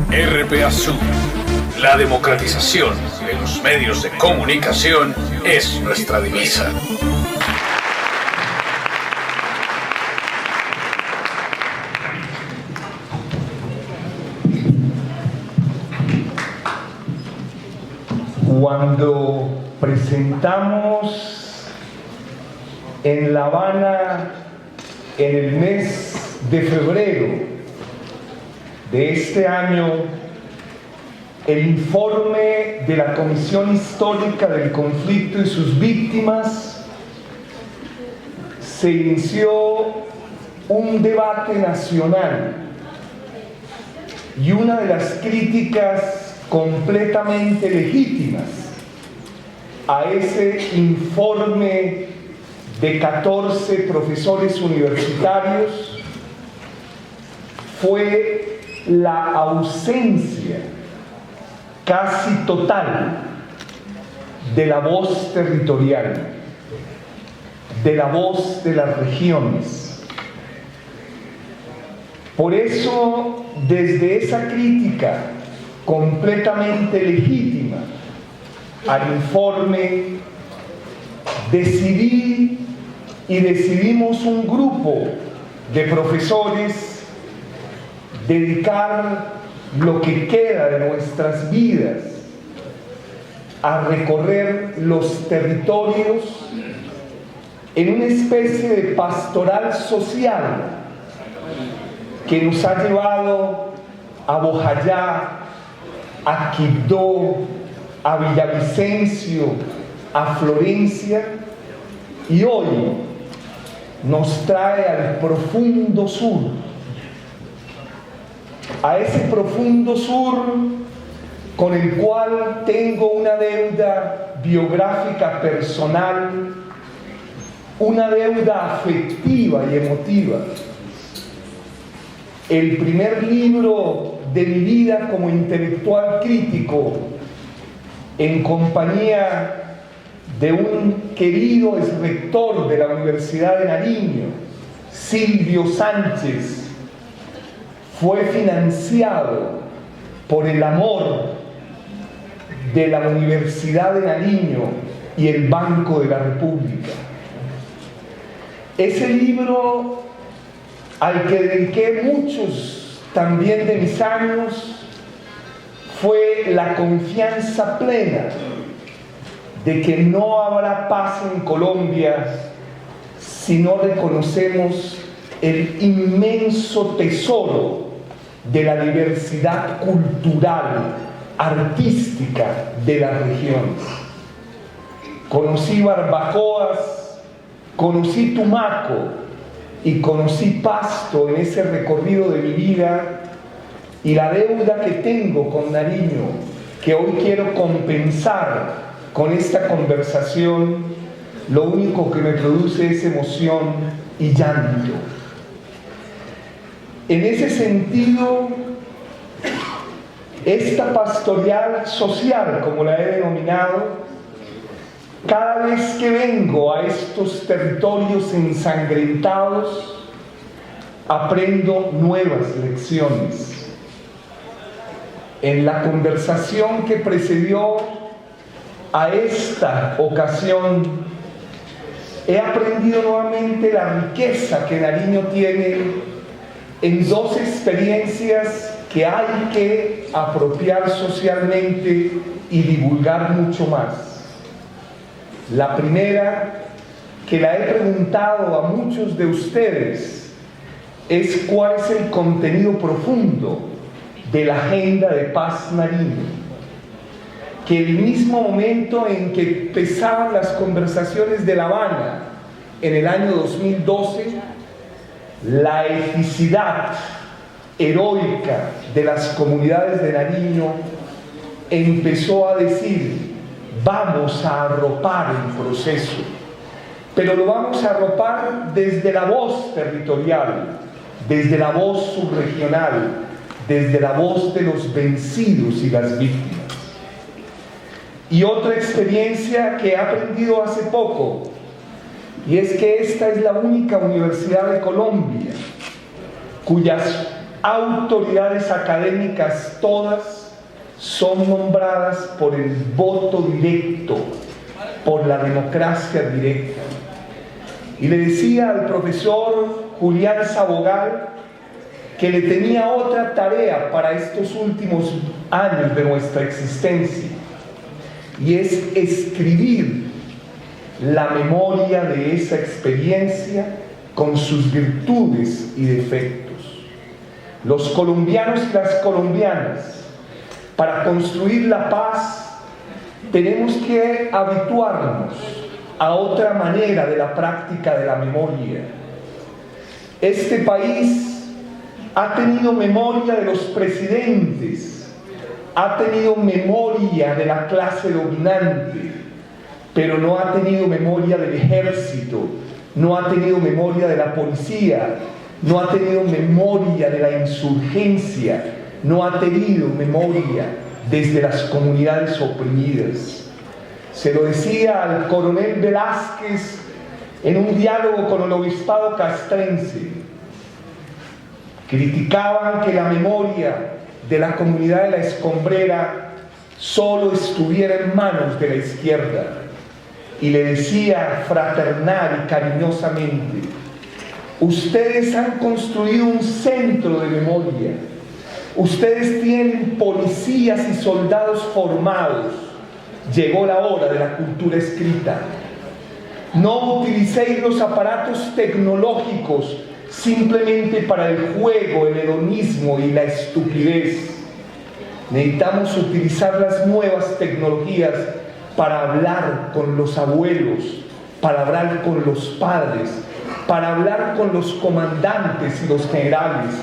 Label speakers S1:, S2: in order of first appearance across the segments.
S1: RPA Sur, la democratización de los medios de comunicación es nuestra divisa.
S2: Cuando presentamos en La Habana en el mes de febrero de este año el informe de la Comisión Histórica del Conflicto y sus víctimas, se inició un debate nacional y una de las críticas completamente legítimas a ese informe de 14 profesores universitarios fue la ausencia casi total de la voz territorial, de la voz de las regiones. Por eso, desde esa crítica completamente legítima al informe, decidimos un grupo de profesores dedicar lo que queda de nuestras vidas a recorrer los territorios en una especie de pastoral social que nos ha llevado a Bojayá, a Quibdó, a Villavicencio, a Florencia, y hoy nos trae al profundo sur, a ese profundo sur con el cual tengo una deuda biográfica personal, una deuda afectiva y emotiva. El primer libro de mi vida como intelectual crítico, en compañía de un querido exrector de la Universidad de Nariño, Silvio Sánchez, fue financiado por el amor de la Universidad de Nariño y el Banco de la República. Ese libro, al que dediqué muchos también de mis años, fue la confianza plena de que no habrá paz en Colombia si no reconocemos el inmenso tesoro de la diversidad cultural, artística de las regiones. Conocí Barbacoas, conocí Tumaco y conocí Pasto en ese recorrido de mi vida, y la deuda que tengo con Nariño, que hoy quiero compensar con esta conversación, lo único que me produce es emoción y llanto. En ese sentido, esta pastoral social, como la he denominado, cada vez que vengo a estos territorios ensangrentados, aprendo nuevas lecciones. En la conversación que precedió a esta ocasión, he aprendido nuevamente la riqueza que Nariño tiene en dos experiencias que hay que apropiar socialmente y divulgar mucho más. La primera, que la he preguntado a muchos de ustedes, es cuál es el contenido profundo de la Agenda de Paz Nariño. Que el mismo momento en que empezaban las conversaciones de La Habana en el año 2012, la eficidad heroica de las comunidades de Nariño empezó a decir: vamos a arropar el proceso, pero lo vamos a arropar desde la voz territorial, desde la voz subregional, desde la voz de los vencidos y las víctimas. Y otra experiencia que he aprendido hace poco, y es que esta es la única universidad de Colombia cuyas autoridades académicas, todas son nombradas por el voto directo, por la democracia directa. Y le decía al profesor Julián Sabogal que le tenía otra tarea para estos últimos años de nuestra existencia, y es escribir la memoria de esa experiencia con sus virtudes y defectos. Los colombianos y las colombianas, para construir la paz, tenemos que habituarnos a otra manera de la práctica de la memoria. Este país ha tenido memoria de los presidentes, ha tenido memoria de la clase dominante, pero no ha tenido memoria del ejército, no ha tenido memoria de la policía, no ha tenido memoria de la insurgencia, no ha tenido memoria desde las comunidades oprimidas. Se lo decía al coronel Velázquez en un diálogo con el obispado castrense. Criticaban que la memoria de la comunidad de La Escombrera solo estuviera en manos de la izquierda. Y le decía fraternal y cariñosamente: ustedes han construido un centro de memoria, ustedes tienen policías y soldados formados, llegó la hora de la cultura escrita. No utilicéis los aparatos tecnológicos simplemente para el juego, el hedonismo y la estupidez. Necesitamos utilizar las nuevas tecnologías para hablar con los abuelos, para hablar con los padres, para hablar con los comandantes y los generales,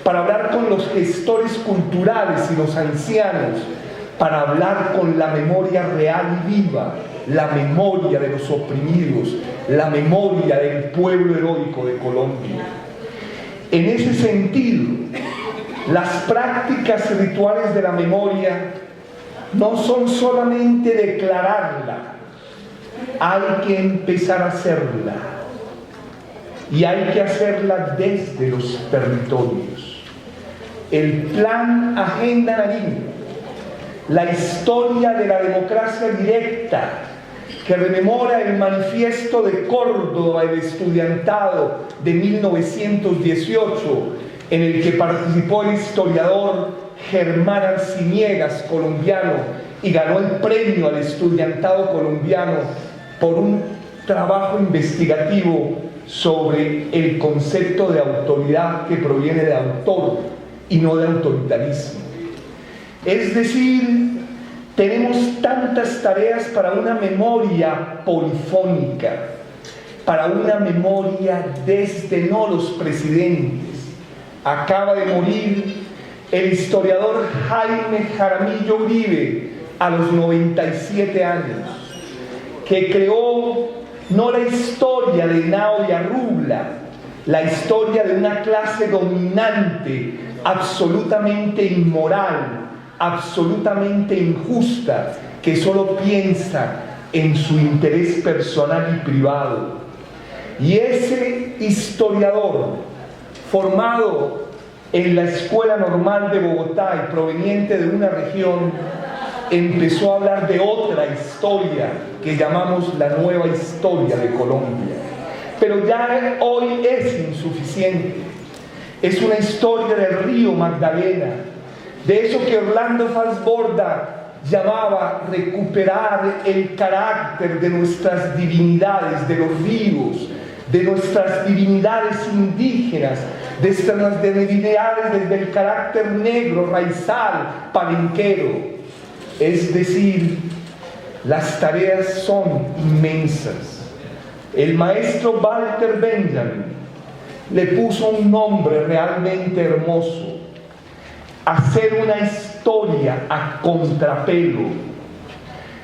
S2: para hablar con los gestores culturales y los ancianos, para hablar con la memoria real y viva, la memoria de los oprimidos, la memoria del pueblo heroico de Colombia. En ese sentido, las prácticas rituales de la memoria no son solamente declararla, hay que empezar a hacerla, y hay que hacerla desde los territorios. El Plan Agenda Nariño, la historia de la democracia directa, que rememora el Manifiesto de Córdoba, el estudiantado de 1918, en el que participó el historiador Germán Arciniegas, colombiano, y ganó el premio al estudiantado colombiano por un trabajo investigativo sobre el concepto de autoridad que proviene de autor y no de autoritarismo. Es decir, tenemos tantas tareas para una memoria polifónica, para una memoria desde no los presidentes. Acaba de morir el historiador Jaime Jaramillo Uribe a los 97 años, que creó no la historia de Henao y Arrubla, la historia de una clase dominante, absolutamente inmoral, absolutamente injusta, que solo piensa en su interés personal y privado. Y ese historiador, formado en la Escuela Normal de Bogotá y proveniente de una región, empezó a hablar de otra historia que llamamos la nueva historia de Colombia. Pero ya hoy es insuficiente. Es una historia del río Magdalena, de eso que Orlando Falsborda llamaba recuperar el carácter de nuestras divinidades, de los ríos, de nuestras divinidades indígenas, de nuestras divinidades desde el carácter negro, raizal, palenquero. Es decir, las tareas son inmensas. El maestro Walter Benjamin le puso un nombre realmente hermoso: hacer una historia a contrapelo,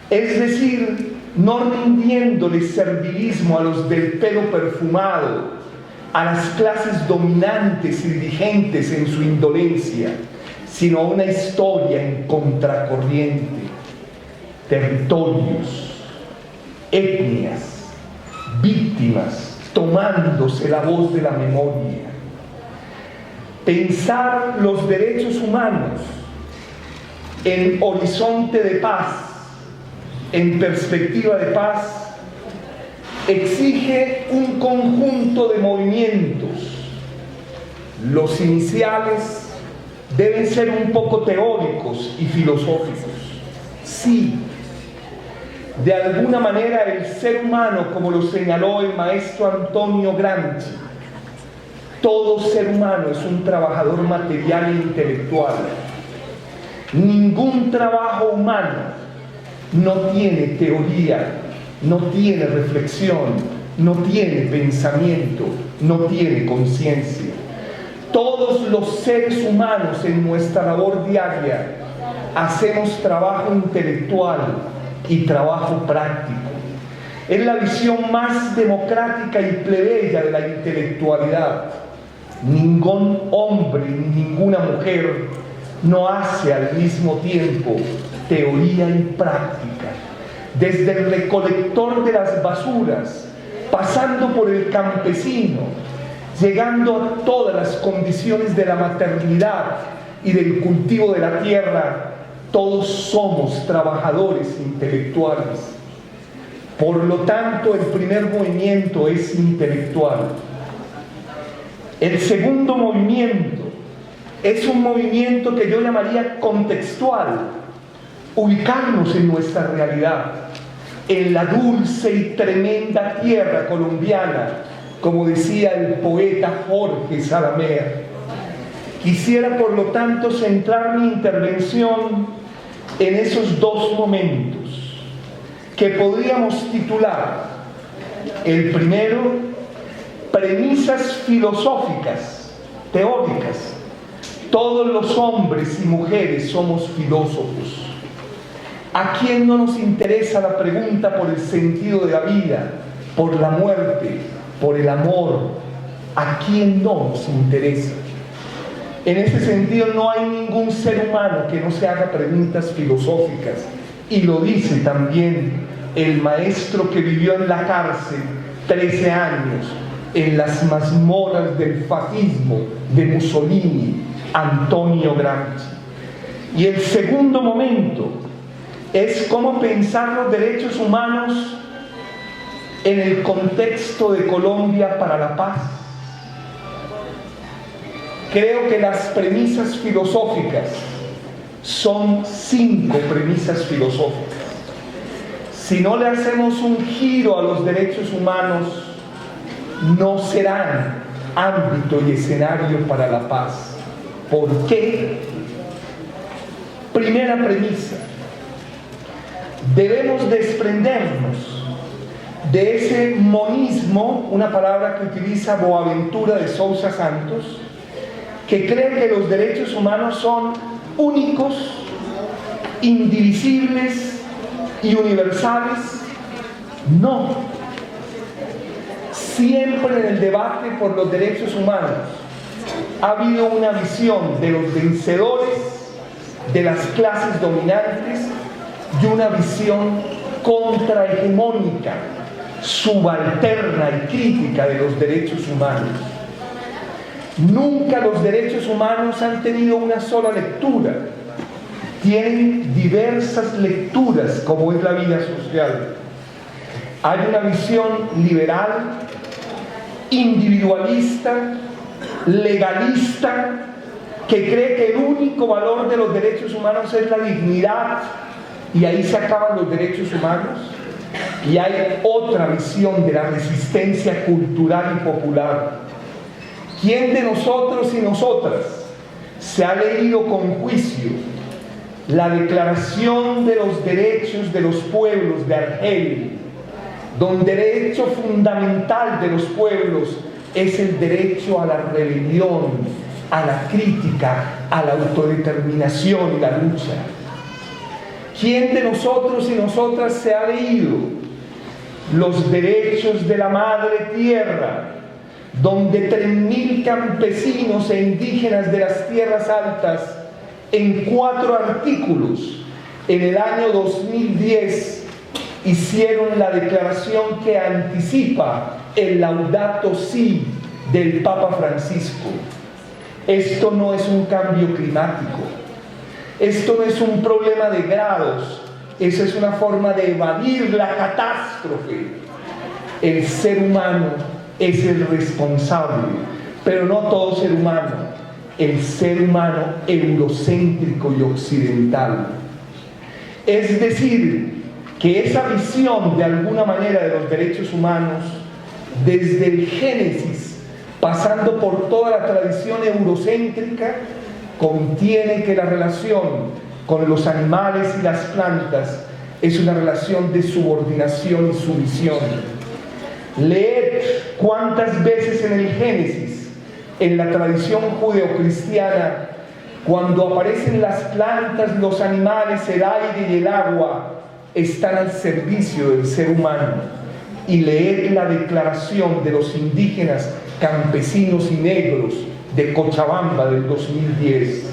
S2: es decir, no rindiéndole servilismo a los del pelo perfumado, a las clases dominantes y dirigentes en su indolencia, sino una historia en contracorriente, territorios, etnias, víctimas, tomándose la voz de la memoria. Pensar los derechos humanos en horizonte de paz, en perspectiva de paz, exige un conjunto de movimientos. Los iniciales deben ser un poco teóricos y filosóficos. Sí, de alguna manera el ser humano, como lo señaló el maestro Antonio Gramsci, todo ser humano es un trabajador material e intelectual. Ningún trabajo humano no tiene teoría, no tiene reflexión, no tiene pensamiento, no tiene conciencia. Todos los seres humanos en nuestra labor diaria hacemos trabajo intelectual y trabajo práctico. Es la visión más democrática y plebeya de la intelectualidad. Ningún hombre ni ninguna mujer no hace al mismo tiempo teoría y práctica. Desde el recolector de las basuras, pasando por el campesino, llegando a todas las condiciones de la maternidad y del cultivo de la tierra, todos somos trabajadores intelectuales. Por lo tanto, el primer movimiento es intelectual. El segundo movimiento es un movimiento que yo llamaría contextual, ubicarnos en nuestra realidad, en la dulce y tremenda tierra colombiana, como decía el poeta Jorge Salamea. Quisiera, por lo tanto, centrar mi intervención en esos dos momentos, que podríamos titular: el primero, premisas filosóficas, teóricas. Todos los hombres y mujeres somos filósofos. ¿A quién no nos interesa la pregunta por el sentido de la vida, por la muerte, por el amor? ¿A quién no nos interesa? En ese sentido, no hay ningún ser humano que no se haga preguntas filosóficas. Y lo dice también el maestro que vivió en la cárcel 13 años, en las mazmorras del fascismo de Mussolini, Antonio Gramsci. Y el segundo momento es cómo pensar los derechos humanos en el contexto de Colombia para la paz. Creo que las premisas filosóficas son 5 premisas filosóficas. Si no le hacemos un giro a los derechos humanos, no serán ámbito y escenario para la paz. ¿Por qué? Primera premisa: debemos desprendernos de ese monismo, una palabra que utiliza Boaventura de Sousa Santos, que cree que los derechos humanos son únicos, indivisibles y universales. No. Siempre en el debate por los derechos humanos ha habido una visión de los vencedores, de las clases dominantes, y una visión contrahegemónica, subalterna y crítica de los derechos humanos. Nunca los derechos humanos han tenido una sola lectura. Tienen diversas lecturas, como es la vida social. Hay una visión liberal, individualista, legalista, que cree que el único valor de los derechos humanos es la dignidad, y ahí se acaban los derechos humanos. Y hay otra visión de la resistencia cultural y popular. ¿Quién de nosotros y nosotras se ha leído con juicio la Declaración de los Derechos de los Pueblos de Argel, donde el derecho fundamental de los pueblos es el derecho a la rebelión, a la crítica, a la autodeterminación y la lucha? ¿Quién de nosotros y nosotras se ha leído los derechos de la madre tierra, donde 3.000 campesinos e indígenas de las tierras altas, en 4 artículos, en el año 2010, hicieron la declaración que anticipa el Laudato Si del Papa Francisco? Esto no es un cambio climático. Esto no es un problema de grados. Eso es una forma de evadir la catástrofe. El ser humano es el responsable, pero no todo ser humano. El ser humano eurocéntrico y occidental. Es decir, que esa visión de alguna manera de los derechos humanos, desde el Génesis, pasando por toda la tradición eurocéntrica, contiene que la relación con los animales y las plantas es una relación de subordinación y sumisión. Leed cuántas veces en el Génesis, en la tradición judeocristiana, cuando aparecen las plantas, los animales, el aire y el agua, están al servicio del ser humano. Y leed la declaración de los indígenas, campesinos y negros de Cochabamba del 2010.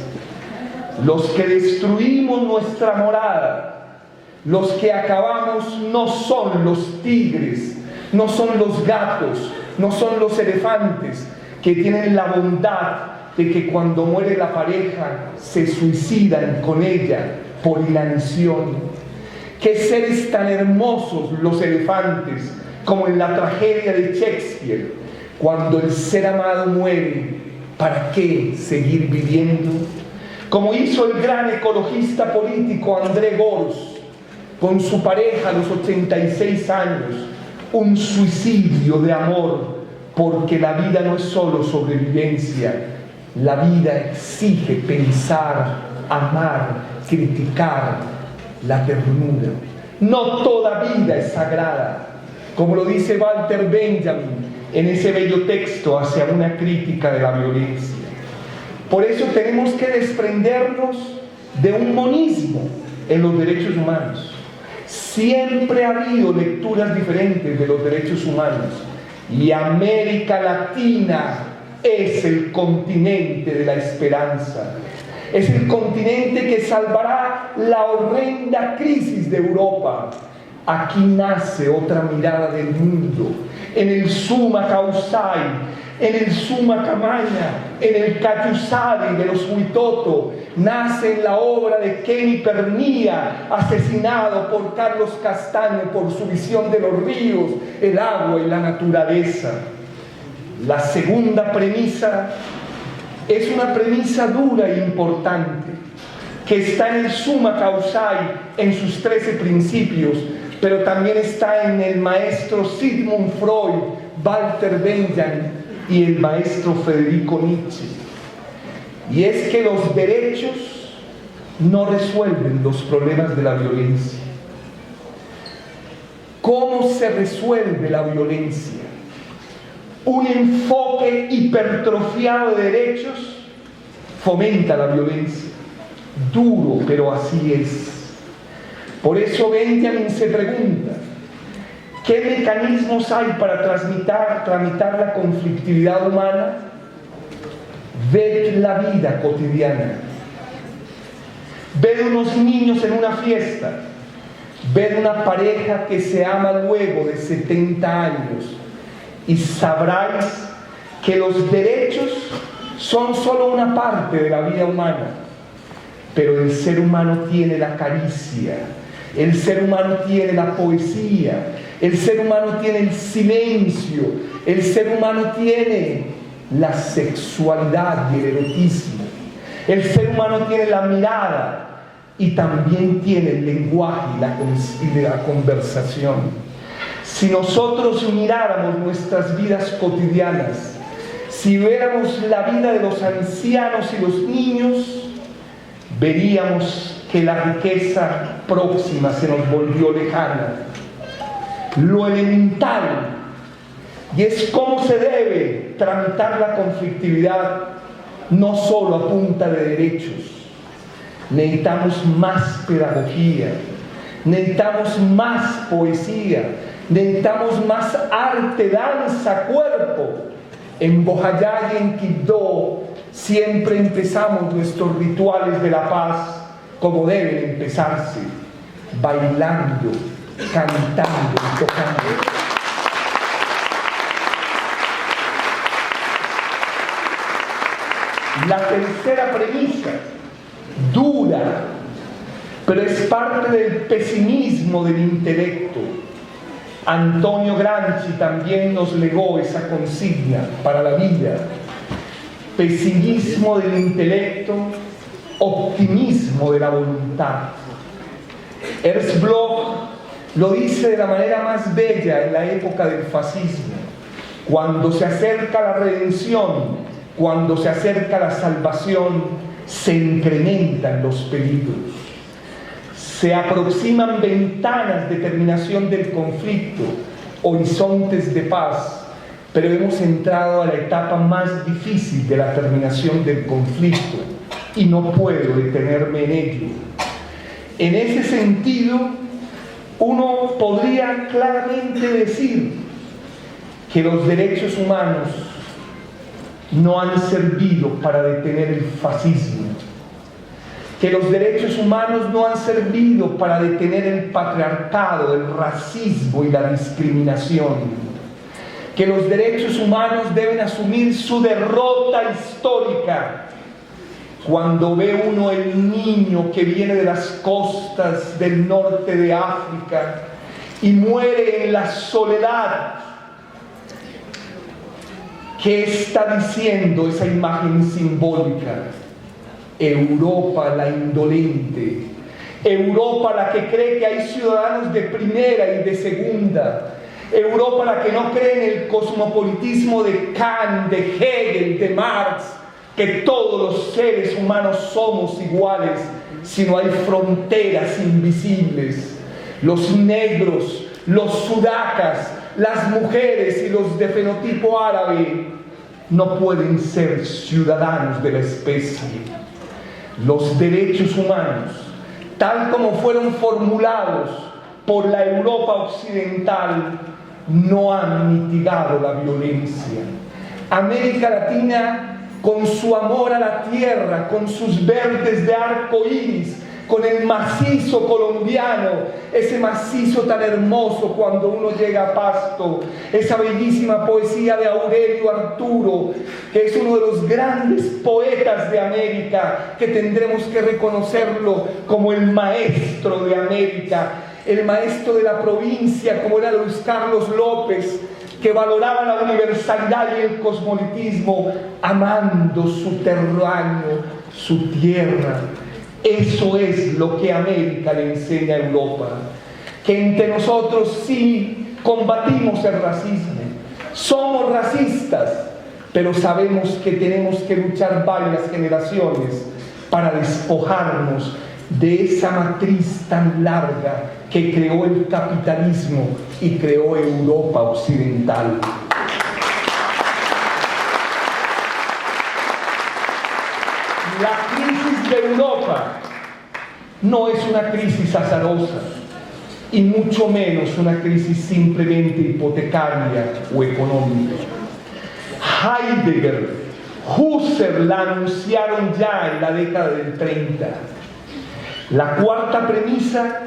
S2: Los que destruimos nuestra morada, los que acabamos, no son los tigres, no son los gatos, no son los elefantes, que tienen la bondad de que cuando muere la pareja se suicidan con ella por inanición. Qué seres tan hermosos los elefantes, como en la tragedia de Shakespeare, cuando el ser amado muere, ¿para qué seguir viviendo? Como hizo el gran ecologista político André Gorz con su pareja a los 86 años, un suicidio de amor, porque la vida no es solo sobrevivencia, la vida exige pensar, amar, criticar, la ternura. No toda vida es sagrada, como lo dice Walter Benjamin en ese bello texto hacia una crítica de la violencia. Por eso tenemos que desprendernos de un monismo en los derechos humanos. Siempre ha habido lecturas diferentes de los derechos humanos, y América Latina es el continente de la esperanza. Es el continente que salvará la horrenda crisis de Europa. Aquí nace otra mirada del mundo. En el Summa Causai, en el Summa Camaña, en el Cayusari de los Huitoto, nace la obra de Kenny Pernía, asesinado por Carlos Castaño por su visión de los ríos, el agua y la naturaleza. La segunda premisa es una premisa dura e importante, que está en el Summa Causai, en sus 13 principios, pero también está en el maestro Sigmund Freud, Walter Benjamin y el maestro Federico Nietzsche. Y es que los derechos no resuelven los problemas de la violencia. ¿Cómo se resuelve la violencia? Un enfoque hipertrofiado de derechos fomenta la violencia. Duro, pero así es. Por eso Benjamin se pregunta: ¿qué mecanismos hay para tramitar la conflictividad humana? Ved la vida cotidiana. Ved unos niños en una fiesta. Ved una pareja que se ama luego de 70 años. Y sabráis que los derechos son solo una parte de la vida humana. Pero el ser humano tiene la caricia, el ser humano tiene la poesía, el ser humano tiene el silencio, el ser humano tiene la sexualidad y el erotismo, el ser humano tiene la mirada y también tiene el lenguaje y la conversación. Si nosotros miráramos nuestras vidas cotidianas, si viéramos la vida de los ancianos y los niños, veríamos que la riqueza próxima se nos volvió lejana. Lo elemental, y es cómo se debe tramitar la conflictividad, no solo a punta de derechos. Necesitamos más pedagogía, necesitamos más poesía, necesitamos más arte, danza, cuerpo. En Bojayá y en Quibdó siempre empezamos nuestros rituales de la paz como deben empezarse: bailando, cantando y tocando. La tercera premisa, dura, pero es parte del pesimismo del intelecto. Antonio Gramsci también nos legó esa consigna para la vida. Pesimismo del intelecto, optimismo de la voluntad. Ernst Bloch lo dice de la manera más bella en la época del fascismo. Cuando se acerca la redención, cuando se acerca la salvación, se incrementan los peligros. Se aproximan ventanas de terminación del conflicto, horizontes de paz, pero hemos entrado a la etapa más difícil de la terminación del conflicto y no puedo detenerme en ello. En ese sentido, uno podría claramente decir que los derechos humanos no han servido para detener el fascismo, que los derechos humanos no han servido para detener el patriarcado, el racismo y la discriminación, que los derechos humanos deben asumir su derrota histórica. Cuando ve uno el niño que viene de las costas del norte de África y muere en la soledad, ¿qué está diciendo esa imagen simbólica? Europa la indolente, Europa la que cree que hay ciudadanos de primera y de segunda, Europa la que no cree en el cosmopolitismo de Kant, de Hegel, de Marx, que todos los seres humanos somos iguales, sino hay fronteras invisibles. Los negros, los sudacas, las mujeres y los de fenotipo árabe no pueden ser ciudadanos de la especie. Los derechos humanos, tal como fueron formulados por la Europa occidental, no han mitigado la violencia. América Latina, con su amor a la tierra, con sus verdes de arco iris, con el macizo colombiano, ese macizo tan hermoso cuando uno llega a Pasto, esa bellísima poesía de Aurelio Arturo, que es uno de los grandes poetas de América, que tendremos que reconocerlo como el maestro de América, el maestro de la provincia, como era Luis Carlos López, que valoraba la universalidad y el cosmopolitismo, amando su terruño, su tierra. Eso es lo que América le enseña a Europa, que entre nosotros sí combatimos el racismo, somos racistas, pero sabemos que tenemos que luchar varias generaciones para despojarnos de esa matriz tan larga que creó el capitalismo y creó Europa occidental. La crisis de Europa no es una crisis azarosa y mucho menos una crisis simplemente hipotecaria o económica. Heidegger, Husserl la anunciaron ya en la década del 30. La cuarta premisa,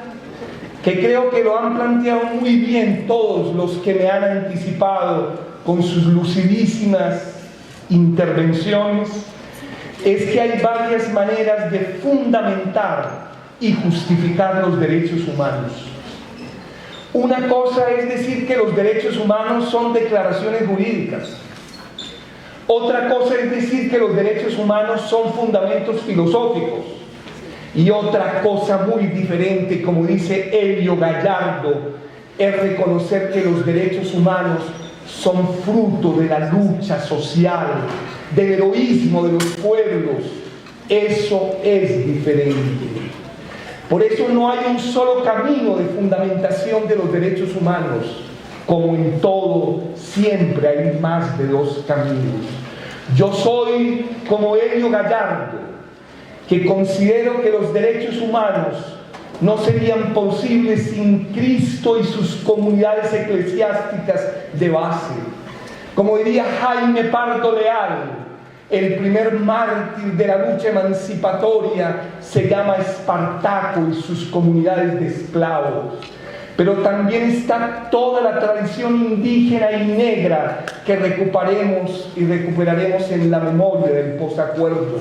S2: que creo que lo han planteado muy bien todos los que me han anticipado con sus lucidísimas intervenciones, es que hay varias maneras de fundamentar y justificar los derechos humanos. Una cosa es decir que los derechos humanos son declaraciones jurídicas. Otra cosa es decir que los derechos humanos son fundamentos filosóficos. Y otra cosa muy diferente, como dice Elio Gallardo, es reconocer que los derechos humanos son fruto de la lucha social, del heroísmo de los pueblos. Eso es diferente. Por eso no hay un solo camino de fundamentación de los derechos humanos. Como en todo, siempre hay más de dos caminos. Yo soy como Elio Gallardo, que considero que los derechos humanos no serían posibles sin Cristo y sus comunidades eclesiásticas de base. Como diría Jaime Pardo Leal, el primer mártir de la lucha emancipatoria se llama Espartaco y sus comunidades de esclavos. pero también está toda la tradición indígena y negra que recuperaremos en la memoria del posacuerdo,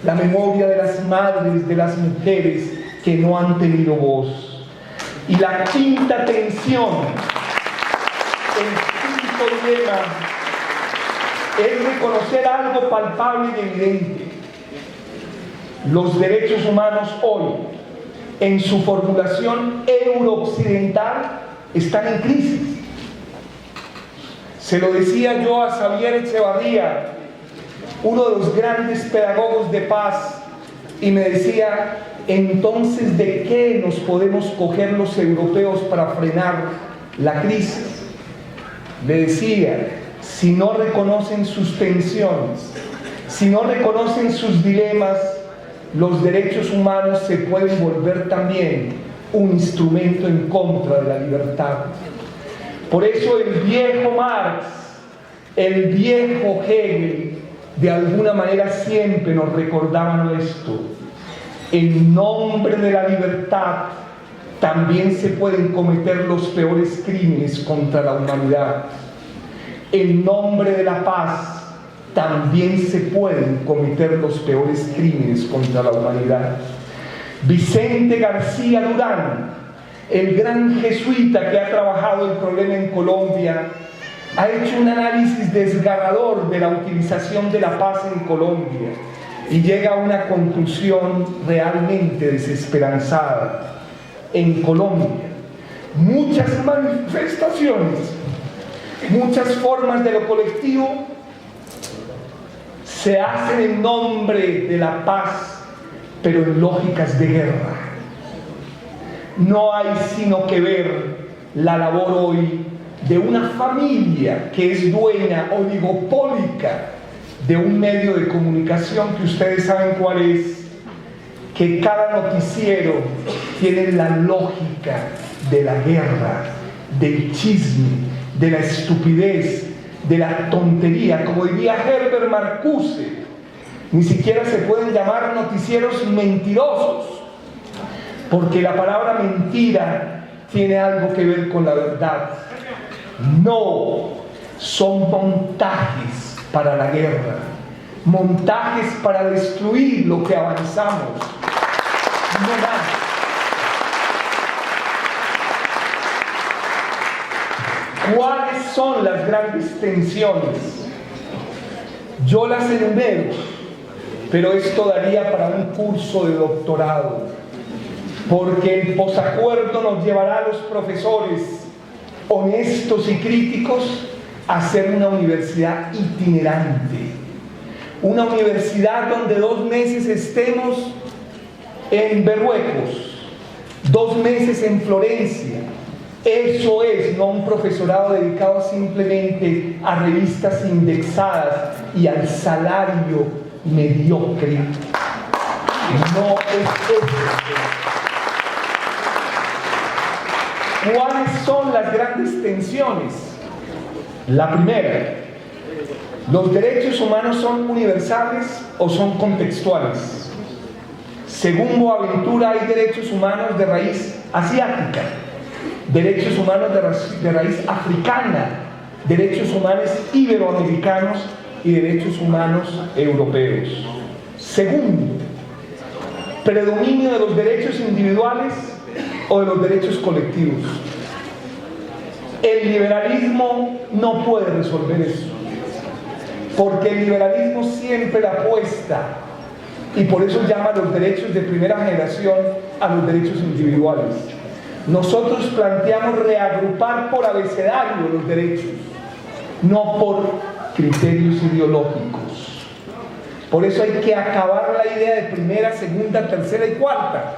S2: la memoria de las madres, de las mujeres que no han tenido voz. Y la quinta tensión, el quinto dilema, es reconocer algo palpable y evidente. Los derechos humanos hoy, en su formulación eurooccidental, están en crisis. Se lo decía yo a Xavier Echevarría, uno de los grandes pedagogos de paz, y me decía: entonces, ¿de qué nos podemos coger los europeos para frenar la crisis? Le decía: si no reconocen sus tensiones, si no reconocen sus dilemas, los derechos humanos se pueden volver también un instrumento en contra de la libertad. Por eso el viejo Marx, el viejo Hegel, de alguna manera siempre nos recordaban esto: en nombre de la libertad también se pueden cometer los peores crímenes contra la humanidad. En nombre de la paz también se pueden cometer los peores crímenes contra la humanidad. Vicente García Durán, el gran jesuita que ha trabajado el problema en Colombia, ha hecho un análisis desgarrador de la utilización de la paz en Colombia y llega a una conclusión realmente desesperanzada. En Colombia, muchas manifestaciones, muchas formas de lo colectivo se hacen en nombre de la paz, pero en lógicas de guerra. No hay sino que ver la labor hoy de una familia que es dueña oligopólica de un medio de comunicación que ustedes saben cuál es, que cada noticiero tiene la lógica de la guerra, del chisme, de la estupidez, de la tontería. Como diría Herbert Marcuse, ni siquiera se pueden llamar noticieros mentirosos, porque la palabra mentira tiene algo que ver con la verdad. No, son montajes para la guerra, montajes para destruir lo que avanzamos, no más. ¿Cuáles son las grandes tensiones? Yo las enumero, pero esto daría para un curso de doctorado, porque el posacuerdo nos llevará a los profesores honestos y críticos a ser una universidad itinerante, una universidad donde 2 meses estemos en Berruecos, 2 meses en Florencia. Eso es, no un profesorado dedicado simplemente a revistas indexadas y al salario mediocre. No es eso. ¿Cuáles son las grandes tensiones? La primera: ¿los derechos humanos son universales o son contextuales? Según Boaventura, hay derechos humanos de raíz asiática, derechos humanos de raíz africana, derechos humanos iberoamericanos y derechos humanos europeos. Segundo, predominio de los derechos individuales o de los derechos colectivos. El liberalismo no puede resolver eso, porque el liberalismo siempre la apuesta, y por eso llama a los derechos de primera generación a los derechos individuales. Nosotros planteamos reagrupar por abecedario los derechos, no por criterios ideológicos. Por eso hay que acabar la idea de primera, segunda, tercera y cuarta,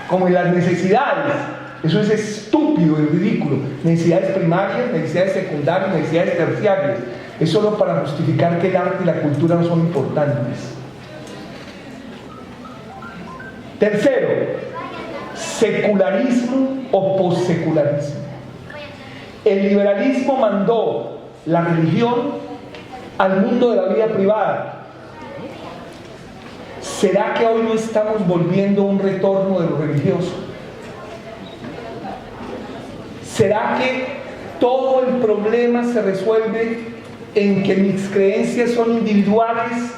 S2: como en las necesidades. Eso es estúpido y ridículo. Necesidades primarias, necesidades secundarias, necesidades terciarias. Es solo para justificar que el arte y la cultura no son importantes. Tercero, secularismo o possecularismo. El liberalismo mandó la religión al mundo de la vida privada. ¿Será que hoy no estamos volviendo a un retorno de lo religioso? ¿Será que todo el problema se resuelve en que mis creencias son individuales,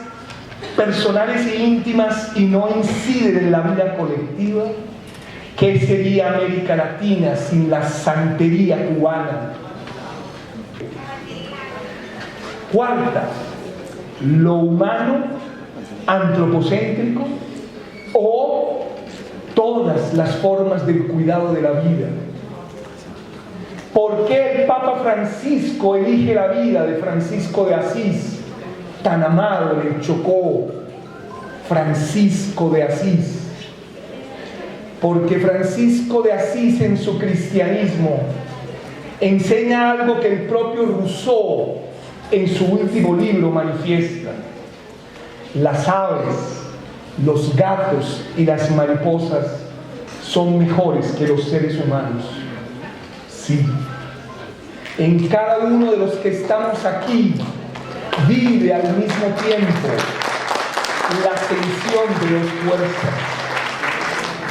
S2: personales e íntimas y no inciden en la vida colectiva? ¿Qué sería América Latina sin la santería cubana? Cuarta, lo humano antropocéntrico o todas las formas del cuidado de la vida. ¿Por qué el Papa Francisco elige la vida de Francisco de Asís, tan amado en el Chocó? Francisco de Asís. Porque Francisco de Asís en su cristianismo enseña algo que el propio Rousseau en su último libro manifiesta. Las aves, los gatos y las mariposas son mejores que los seres humanos. Sí, en cada uno de los que estamos aquí vive al mismo tiempo la tensión de dos fuerzas.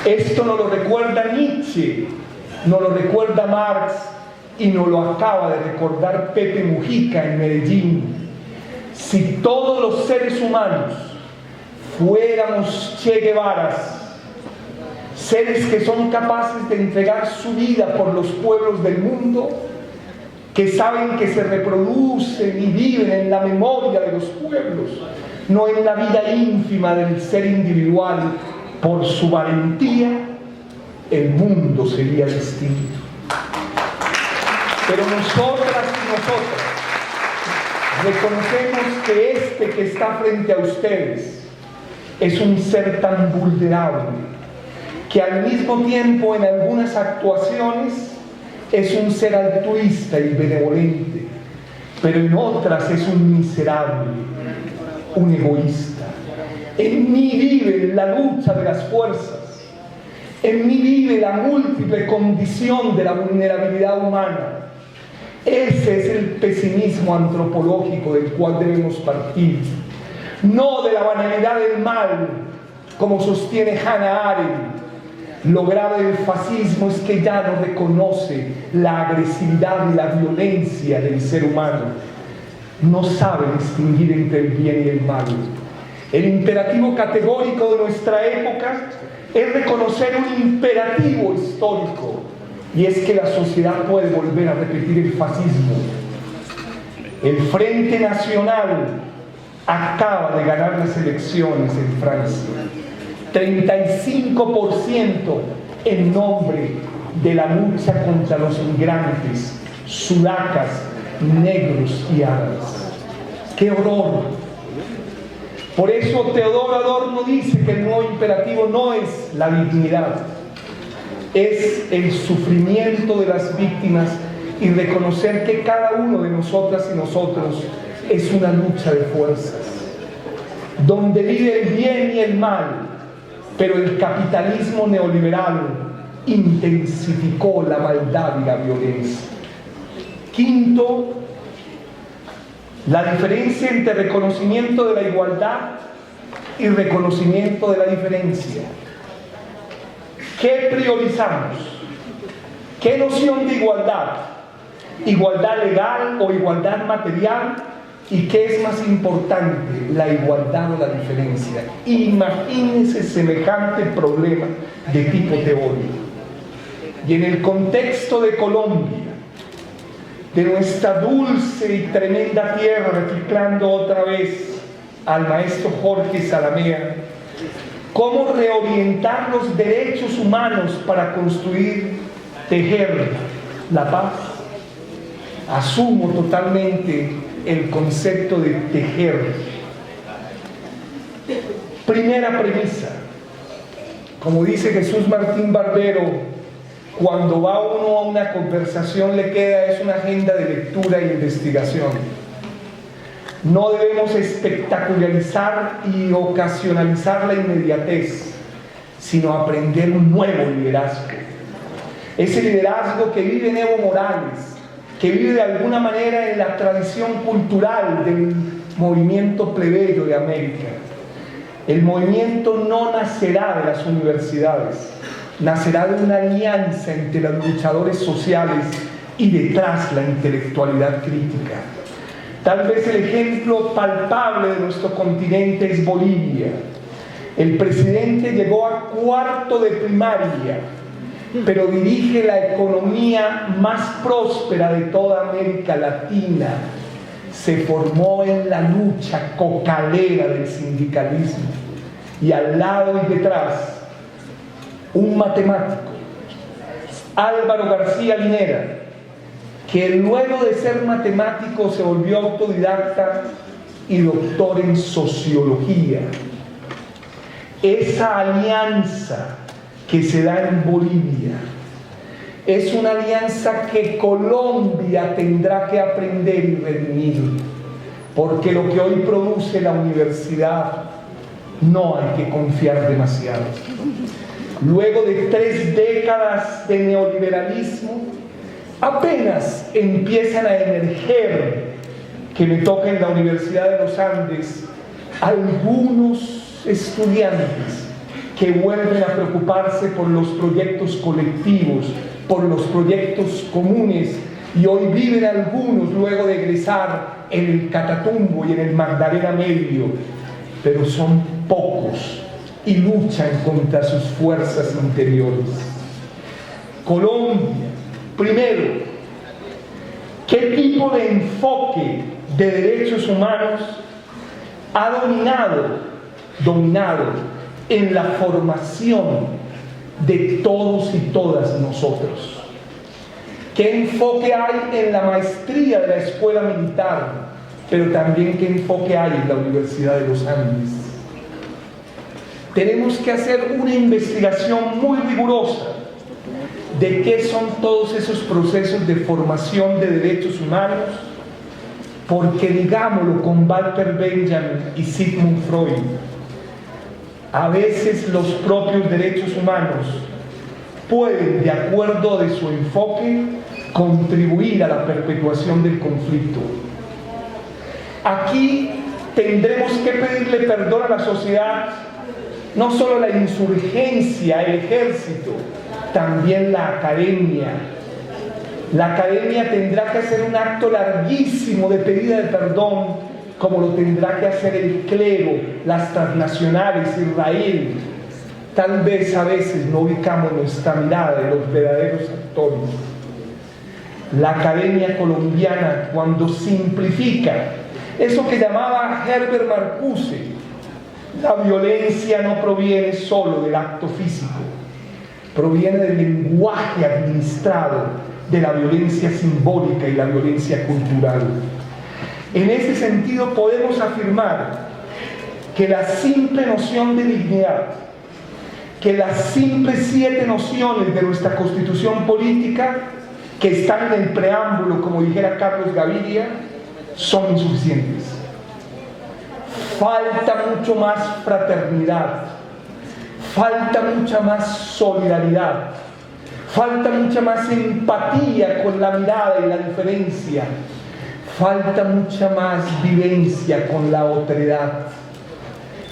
S2: Esto nos lo recuerda Nietzsche, nos lo recuerda Marx y nos lo acaba de recordar Pepe Mujica en Medellín. Si todos los seres humanos fuéramos Che Guevaras, seres que son capaces de entregar su vida por los pueblos del mundo, que saben que se reproducen y viven en la memoria de los pueblos, no en la vida ínfima del ser individual, por su valentía, el mundo sería distinto. Pero nosotras y nosotras reconocemos que este que está frente a ustedes es un ser tan vulnerable, que al mismo tiempo en algunas actuaciones es un ser altruista y benevolente, pero en otras es un miserable, un egoísta. En mí vive la lucha de las fuerzas, en mí vive la múltiple condición de la vulnerabilidad humana. Ese es el pesimismo antropológico del cual debemos partir, no de la banalidad del mal, como sostiene Hannah Arendt. Lo grave del fascismo es que ya no reconoce la agresividad y la violencia del ser humano. No sabe distinguir entre el bien y el mal. El imperativo categórico de nuestra época es reconocer un imperativo histórico, y es que la sociedad puede volver a repetir el fascismo. El Frente Nacional acaba de ganar las elecciones en Francia. 35% en nombre de la lucha contra los inmigrantes, sudacas, negros y árabes. ¡Qué horror! Por eso Teodoro Adorno dice que el nuevo imperativo no es la dignidad, es el sufrimiento de las víctimas y reconocer que cada uno de nosotras y nosotros es una lucha de fuerzas, donde vive el bien y el mal. Pero el capitalismo neoliberal intensificó la maldad y la violencia. Quinto, la diferencia entre reconocimiento de la igualdad y reconocimiento de la diferencia. ¿Qué priorizamos? ¿Qué noción de igualdad? ¿Igualdad legal o igualdad material? ¿Y qué es más importante, la igualdad o la diferencia? Imagínense semejante problema de tipo teórico. Y en el contexto de Colombia, de nuestra dulce y tremenda tierra, reciclando otra vez al maestro Jorge Zalamea, ¿cómo reorientar los derechos humanos para construir, tejer la paz? Asumo totalmente el concepto de tejer. Primera premisa, como dice Jesús Martín Barbero, cuando va uno a una conversación le queda es una agenda de lectura e investigación. No debemos espectacularizar y ocasionalizar la inmediatez, sino aprender un nuevo liderazgo. Ese liderazgo que vive en Evo Morales, que vive de alguna manera en la tradición cultural del movimiento plebeyo de América. El movimiento no nacerá de las universidades, nacerá de una alianza entre los luchadores sociales y detrás la intelectualidad crítica. Tal vez el ejemplo palpable de nuestro continente es Bolivia. El presidente llegó a cuarto de primaria, pero dirige la economía más próspera de toda América Latina. Se formó en la lucha cocalera del sindicalismo. Y al lado y detrás, un matemático, Álvaro García Linera, que luego de ser matemático se volvió autodidacta y doctor en sociología. Esa alianza que se da en Bolivia es una alianza que Colombia tendrá que aprender y redimir, porque lo que hoy produce la universidad no hay que confiar demasiado. Luego de 3 décadas de neoliberalismo, apenas empiezan a emerger, que me toca en la Universidad de los Andes, algunos estudiantes que vuelven a preocuparse por los proyectos colectivos, por los proyectos comunes, y hoy viven algunos luego de egresar en el Catatumbo y en el Magdalena Medio, pero son pocos y luchan contra sus fuerzas interiores. Colombia, primero, ¿qué tipo de enfoque de derechos humanos ha dominado en la formación de todos y todas nosotros? ¿Qué enfoque hay en la maestría de la escuela militar, pero también qué enfoque hay en la Universidad de los Andes? Tenemos que hacer una investigación muy rigurosa de qué son todos esos procesos de formación de derechos humanos, porque digámoslo con Walter Benjamin y Sigmund Freud, a veces los propios derechos humanos pueden, de acuerdo de su enfoque, contribuir a la perpetuación del conflicto. Aquí tendremos que pedirle perdón a la sociedad, no solo la insurgencia, el ejército, también la academia. La academia tendrá que hacer un acto larguísimo de pedida de perdón, como lo tendrá que hacer el clero, las transnacionales, Israel. Tal vez a veces no ubicamos nuestra mirada de los verdaderos actores. La academia colombiana, cuando simplifica eso que llamaba Herbert Marcuse, la violencia no proviene solo del acto físico, proviene del lenguaje administrado, de la violencia simbólica y la violencia cultural. En ese sentido podemos afirmar que la simple noción de dignidad, que las simples 7 nociones de nuestra Constitución política, que están en el preámbulo, como dijera Carlos Gaviria, son insuficientes. Falta mucho más fraternidad, falta mucha más solidaridad, falta mucha más empatía con la mirada y la diferencia, falta mucha más vivencia con la otredad.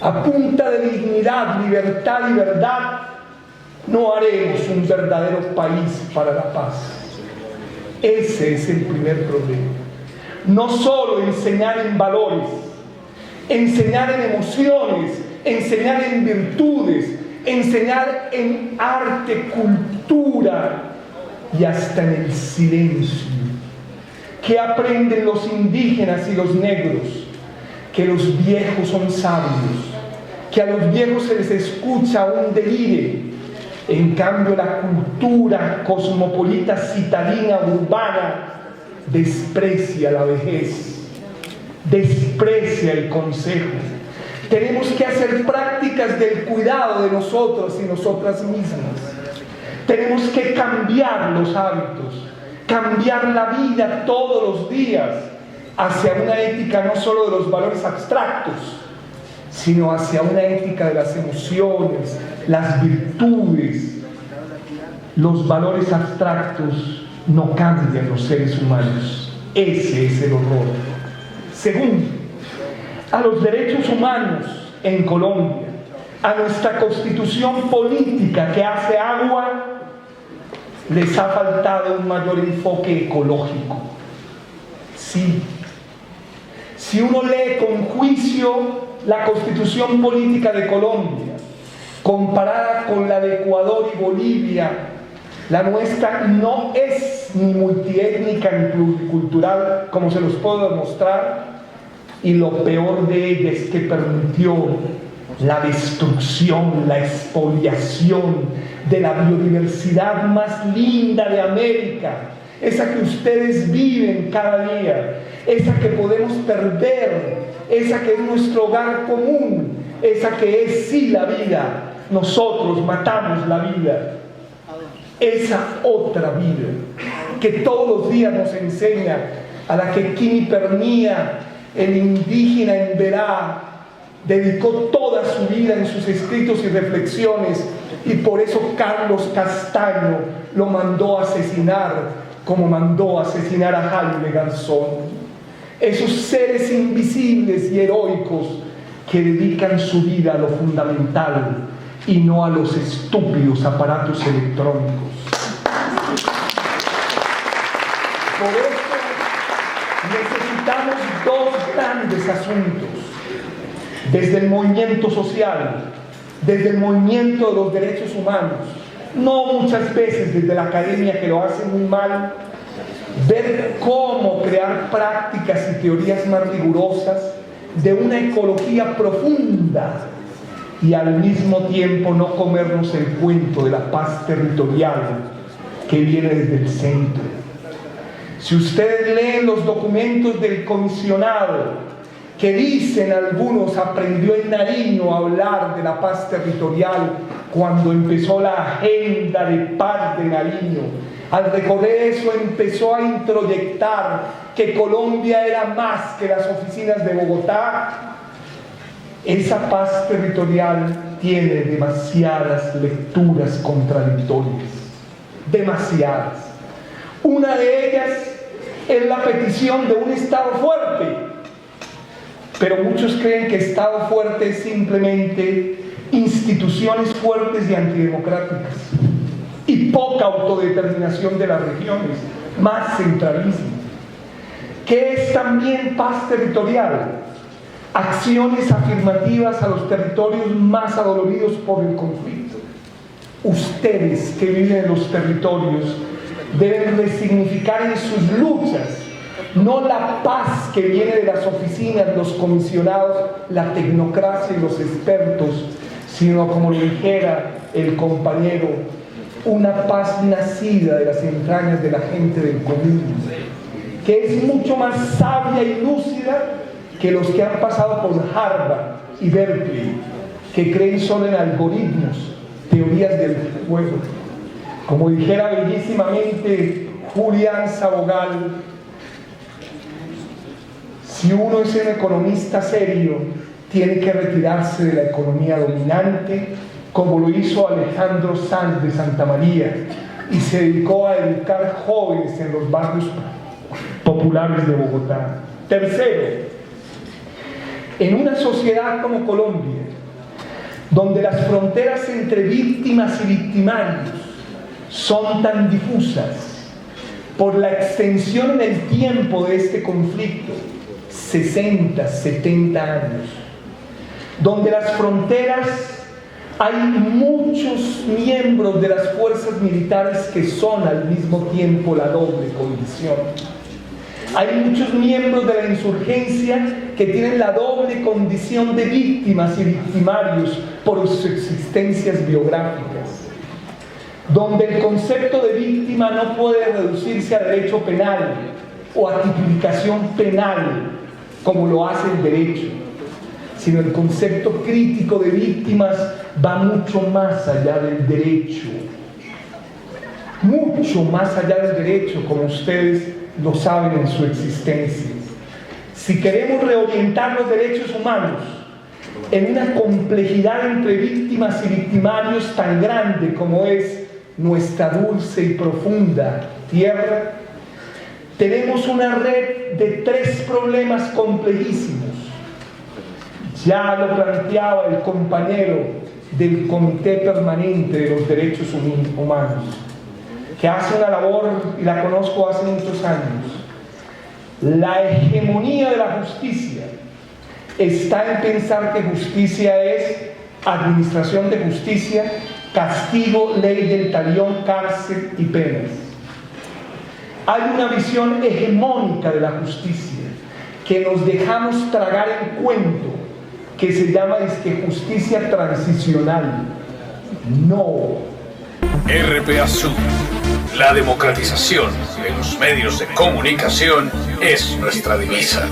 S2: A punta de dignidad, libertad y verdad, no haremos un verdadero país para la paz. Ese es el primer problema. No solo enseñar en valores, enseñar en emociones, enseñar en virtudes, enseñar en arte, cultura y hasta en el silencio. ¿Qué aprenden los indígenas y los negros? Que los viejos son sabios, que a los viejos se les escucha un delire. En cambio, la cultura cosmopolita citadina urbana desprecia la vejez, desprecia el consejo. Tenemos que hacer prácticas del cuidado de nosotros y nosotras mismas. Tenemos que cambiar los hábitos, cambiar la vida todos los días hacia una ética no solo de los valores abstractos, sino hacia una ética de las emociones, las virtudes. Los valores abstractos no cambian los seres humanos. Ese es el horror. Segundo, a los derechos humanos en Colombia a nuestra constitución política que hace agua, les ha faltado un mayor enfoque ecológico. Sí. Si uno lee con juicio la constitución política de Colombia, comparada con la de Ecuador y Bolivia, la nuestra no es ni multiétnica ni pluricultural, como se los puedo demostrar, y lo peor de ella es que permitió la destrucción, la expoliación de la biodiversidad más linda de América, esa que ustedes viven cada día, esa que podemos perder, esa que es nuestro hogar común, esa que es sí la vida. Nosotros matamos la vida. Esa otra vida que todos los días nos enseña, a la que Quimi Pernía, el indígena en Verá, dedicó toda su vida en sus escritos y reflexiones, y por eso Carlos Castaño lo mandó a asesinar, como mandó a asesinar a Jaime Garzón. Esos seres invisibles y heroicos que dedican su vida a lo fundamental y no a los estúpidos aparatos electrónicos. Por eso necesitamos dos grandes asuntos, desde el movimiento social, desde el movimiento de los derechos humanos, no muchas veces desde la academia, que lo hace muy mal, ver cómo crear prácticas y teorías más rigurosas de una ecología profunda y al mismo tiempo no comernos el cuento de la paz territorial que viene desde el centro. Si ustedes leen los documentos del comisionado, que dicen algunos aprendió en Nariño a hablar de la paz territorial cuando empezó la agenda de paz de Nariño, al recorrer eso empezó a introyectar que Colombia era más que las oficinas de Bogotá. Esa paz territorial tiene demasiadas lecturas contradictorias, demasiadas. Una de ellas es la petición de un Estado fuerte, pero muchos creen que Estado fuerte es simplemente instituciones fuertes y antidemocráticas y poca autodeterminación de las regiones, más centralismo. ¿Qué es también paz territorial? Acciones afirmativas a los territorios más adoloridos por el conflicto. Ustedes que viven en los territorios deben resignificar en sus luchas no la paz que viene de las oficinas, los comisionados, la tecnocracia y los expertos, sino, como lo dijera el compañero, una paz nacida de las entrañas de la gente del común, que es mucho más sabia y lúcida que los que han pasado por Harvard y Berkeley, que creen solo en algoritmos, teorías del juego. Como dijera bellísimamente Julián Sabogal, si uno es un economista serio, tiene que retirarse de la economía dominante, como lo hizo Alejandro Sanz de Santa María, y se dedicó a educar jóvenes en los barrios populares de Bogotá. Tercero, en una sociedad como Colombia, donde las fronteras entre víctimas y victimarios son tan difusas por la extensión en el tiempo de este conflicto, 60, 70 años, donde las fronteras hay muchos miembros de las fuerzas militares que son al mismo tiempo la doble condición. Hay muchos miembros de la insurgencia que tienen la doble condición de víctimas y victimarios por sus existencias biográficas, donde el concepto de víctima no puede reducirse a derecho penal o a tipificación penal como lo hace el derecho, sino el concepto crítico de víctimas va mucho más allá del derecho, mucho más allá del derecho, como ustedes lo saben en su existencia. Si queremos reorientar los derechos humanos en una complejidad entre víctimas y victimarios tan grande como es nuestra dulce y profunda tierra, tenemos una red de tres problemas complejísimos: Ya lo planteaba el compañero del Comité Permanente de los Derechos Humanos, que hace una labor, y la conozco hace muchos años. La hegemonía de la justicia está en pensar que justicia es administración de justicia, castigo, ley del talión, cárcel y penas. Hay una visión hegemónica de la justicia que nos dejamos tragar el cuento que se llama justicia transicional. No.
S1: RPA Sur, la democratización de los medios de comunicación es nuestra divisa.